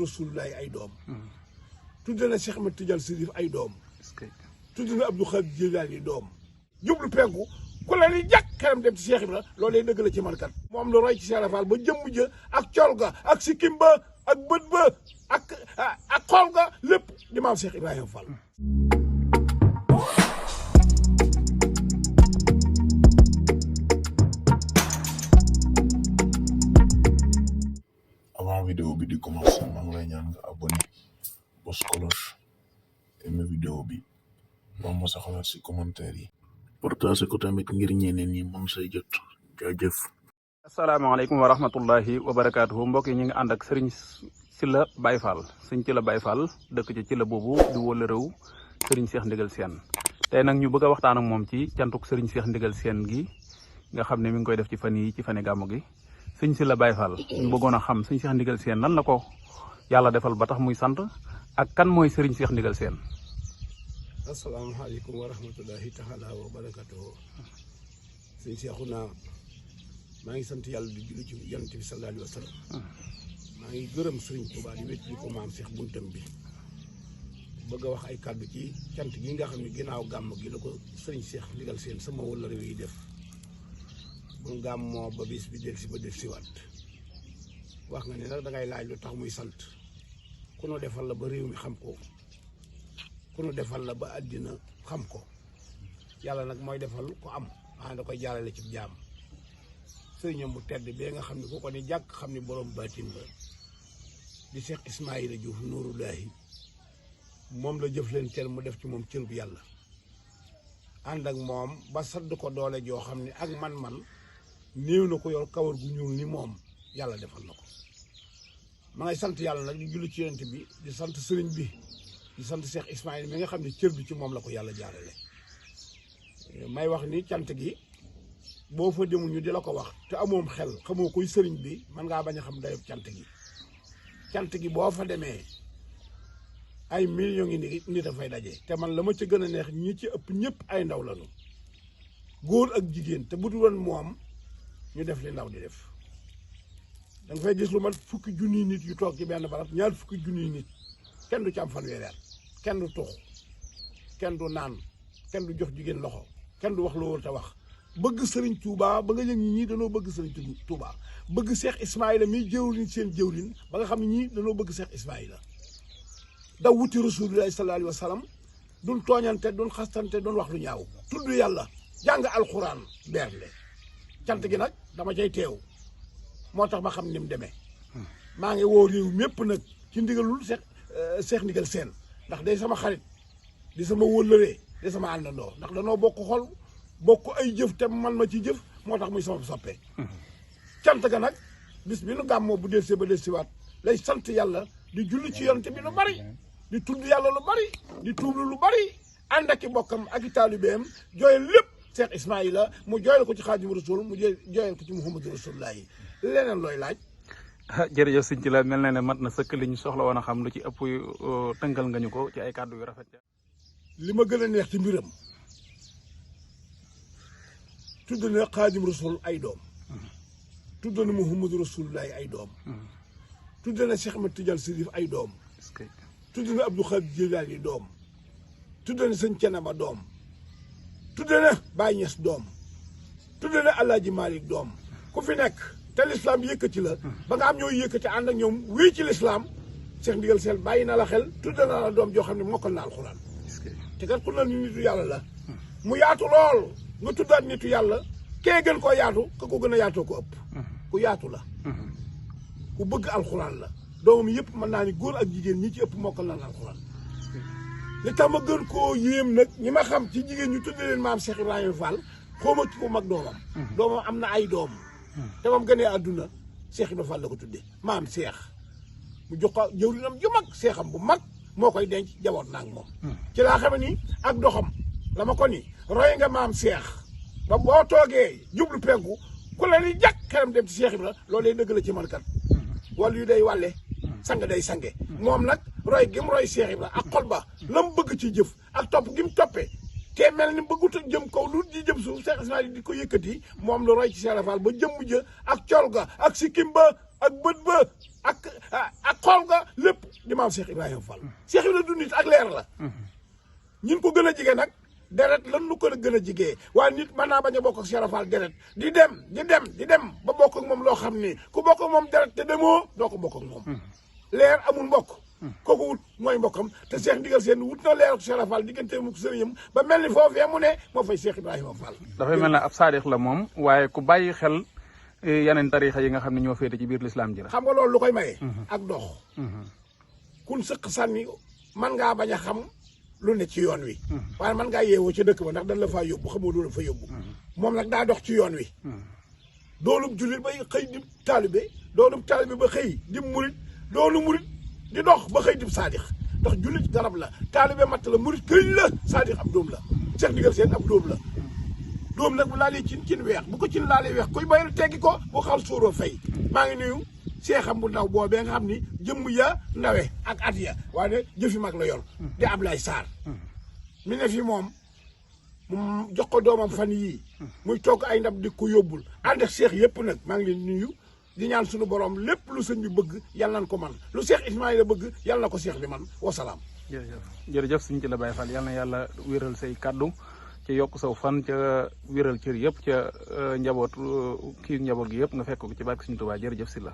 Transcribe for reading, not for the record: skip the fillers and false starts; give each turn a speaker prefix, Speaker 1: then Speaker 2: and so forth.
Speaker 1: Rasulullahi ay doom tudd na Cheikh Ahmed Tidiane Chérif ay doom tudd na Abdou Khadir Jilani doom jublu penku ku la ni jàkk xelam dem ci Cheikh Ibra loolee dëgg la ci man kat moom lu roy ci Cheikh Fall ba jëmm ja ak col ga ak sikkim ba ak bët ba ak xool ga lépp di maam Cheikh Ibrahima Fall.
Speaker 2: Avant vidéo bi di commencer maa ngi lay ñaan nga abonné bos cloche aimé vidéo bi ba ma sa xalaat si commentaire yi partage ko tamit ngir ñeneen ñi mën say jot jaajëf.
Speaker 3: asalaamaaleykum wa rahmatullahi wa barakaatuhu mbokk yi ñu ngi ànd ak sëriñ Sylla Baye Fall sëriñ Sylla Baye Fall dëkk ci Sylla boobu di wala réew sëriñ Cheikh Ndigal Sène tey nag ñu bëgg a waxtaan ak moom ci cantuk sëriñ Cheikh Ndigal Sène gi nga xam ne mi ngi koy def ci fan yi ci fane gàmmu gi sëriñ Sylla Baye Fall ñu bëggoon a xam sëriñ Cheikh Ndigal Sène lan la ko yàlla defal ba tax muy sant ak kan mooy sëriñ Cheikh Ndigal Sène.
Speaker 1: asalaamaaleykum wa rahmatullahi taala wa barakatuhu sëñ Cheikhouna maa ngi sant yàlla di julli ci yonent bi sallallahu alayhi wa sallam maa ngi gërëm sëriñ Touba di wécc li ko maam Cheikh buntam bi bëgg a wax ay kàddu ci cant gi nga xam ne ginnaaw gàmm gi la ko sëriñ Cheikh Ndigal Sène sama wala réew yi def bu gàmmoo ba bis bi del si ba def si waat wax nga ne nag dangay laaj lu tax muy sant ku nu defal la ba réew mi xam ko ku nu defal la ba àddina xam ko yàlla nag mooy defal ko am da koy jaarale ci jaam sëriñam bu tedd bee nga xam ne ku ko ni jàkk xam ni borom baatin ba di Cheikh Ismaïla Diouf Nuurullahi moom la jëf leen teel mu def ci moom cër bu yàlla ànd ak moom ba sadd ko doole joo xam ne ak man-man néew na ko yor kawar gu ñuul ni moom yàlla defal na ko ma ngay sant yàlla nag di julli ci yonent bi di sant sëriñ bi di sant Cheikh Ismaïla mi nga xam ne cër bi ci moom la ko yàlla jaarale may wax ni cant gi boo fa demul ñu di la ko wax te amoom xel xamoo koy sëriñ bi mën ngaa bañ a xam dayob cant gi boo fa demee ay millions ngi nit a fay daje te man la ma ca gën a neex ñi ci ëpp ñëpp ay ndaw lañu góor ak jigéen te bu dul woon moom ñu def li ndaw di def da nga fay gis lu mat fukki junniy nit yu toog ci benn barab ñaar fukki junniy nit kenn du ci am fanweeri at kenn du tux kenn du naan kenn du jox jigéen loxo kenn du wax loo war te wax bëgg sëriñ Touba ba nga yëg ñi ñii dañoo bëgg sëriñ Touba bëgg Cheikh Ismaïla miy jëwriñ seen jëwriñ ba nga xam ne ñii dañoo bëgg Cheikh Ismaïla daw wuti Rasulullahi sallallahu alayhi wa sallam duñ tooñante duñ xastante duñ wax lu ñaaw tudd yàlla jàng alxuraan beerle cant gi nag dama cay teew moo tax ma xam ni mu demee maa ngi woo réew mépp nag ci ndigalul Cheikh Ndigal Sène ndax day sama xarit di sama wóllëree di sama àndandoo ndax danoo bokk xol bokk ay jëf te man ma ci jëf moo tax muy sama soppee cant ga nag bis bi nu gàmmoo bu delsee ba delsiwaat lay sant yàlla di julli ci yonent bi lu bari di tudd yàlla lu bari di tuublu lu bari ànd ak i bokkam ak i taalibeem jooyal lépp Cheikh Ismaïla mu jooyal ko ci Xaadimu Rasuul mu jooyal ko ci Muhammadu Rasulullaahi leneen looy laaj.
Speaker 3: jërëjëf sëñ Sylla mel na ne mat na sëkk li ñu soxla woon a xam lu ci ëpp tënkal nga ñu ko ci ay kàddu yu rafet.
Speaker 1: li ma gën a neex ci mbiram tudd na Xaadim Rasul ay doom tudd na Muhammadu Rasulullaahi ay doom tudd na Cheikh Ahmed Tidiane Chérif ay doom tudd na Abdou Khadir Jilani doom tudd na sëñ Ceneba doom tudd na Baye Niass doom tudd na Alaaji Malick doom ku fi nekk te lislaam yëkkati la ba nga am ñoo yëkkati ànd ak ñoom wéy ci lislaam Cheikh Ndigal Sène bàyyi na la xel tudd na la doom joo xam ne mokkal na alxuraan te kat ku ne nitu yàlla la mu yaatu lool nga tuddaat nitu yàlla kee gën koo yaatu ka ko gën a yaatoo ko ëpp ku yaatu la ku bëgg alxuraan la doomam yëpp mën naa ni góor ak jigéen ñi ci ëpp mokkal na alxuraan li tax ma gën koo yéem nag ñi ma xam ci jigéen ñu tudde leen maam Cheikh Ibrahima Fall xooma ci ko mag doomam am na ay doom te moom gënee àdduna Cheikh Ibrahima Fall la ko tudde maam Cheikh mu jox ko jëwrinam ju mag seexam bu mag moo koy denc jaboot naag moom ci laa xame ni ak doxam la ma ko ni roy nga maam Cheikh ba boo toogee jublu penku ku la ni jàkk xelam dem ci Cheikh Ibra loolee dëgg la ci man kat wàllu yu day wàlle sang day sange moom nag roy gi mu roy Cheikh Ibra ak xol ba la mu bëgg ci jëf ak topp gi mu toppee te mel ni bëggut a jëm kaw lu di jëm suuf Cheikh Ismaïla di ko yëkkati moom la roy ci Cheikh Fall ba jëmm ja ak col ga ak sikkim ba ak bët ba ak xool nga lépp di maam Cheikh Ibrahima Fall. Cheikh Ibrahima du nit ak leer la. ñun ko gën a jige nag deret lan lu ko gën a jigee waaye nit mën naa bañ a bokk ak Cheikh Fall deret di dem ba bokk ak moom loo xam ni ku bokk ak moom deret te demoo doo ko bokk ak moom. leer amul mbokk. kooku wut mooy mbokkam te Cheikh Ndigal Sène wut na leer ak Cheikh Fall diggante mu sëriñam ba mel ni foofee mu ne moo fay Cheikh Ibrahima Fall.
Speaker 3: dafay mel ne ab saadix la moom waaye ku bàyyi xel yeneen tarixa yi nga xam ne ñoo féete ci biir lislaam ji la.
Speaker 1: xam nga loolu lu koy maye. ak dox. kun sëq sànni man ngaa bañ a xam lu ne ci yoon wi. waaye man ngaa yeewoo ca dëkk ba ndax dañ la faa yóbbu xamoo lu la fa yóbbu. moom nag daa dox ci yoon wi. doonub jullit ba xëy di taalibe ba xëy di murit doonu murit di dox ba xëy di saadix ndax jullit garab la taalibe matt la murit këriñ la saadix ab dóom la Cheikh Ndigal Sène ab dóom la. doom nag bu laalee cin weex bu ko cin laalee weex kuy bayal teggi ko bu xal sóoroo fay maa ngi nuyu seexam bu ndaw boobee nga xam ni jëmm ya ndawe ak at ya waaye jëfi mag la yor di Ablaye Sarr mi ne fi moom mu jox ko doomam fan yii muy togg ay ndab di ko yóbbul ànd ak seex yëpp nag maa ngi leen nuyu di ñaan suñu borom lépp lu sëñ bi bëgg yàlla nañ ko man lu seex Ismaïla bëgg yàlla na ko seex bi man wasalaam.
Speaker 3: jërëjëf sëñ ci la Baye Fall yàlla na yàlla wéral say kaddu ci yokk saw fan ca wéral cër yëpp ca njaboot gi yëpp nga fekk ko ci barke Sëriñ Tuubaa jërëjëf si la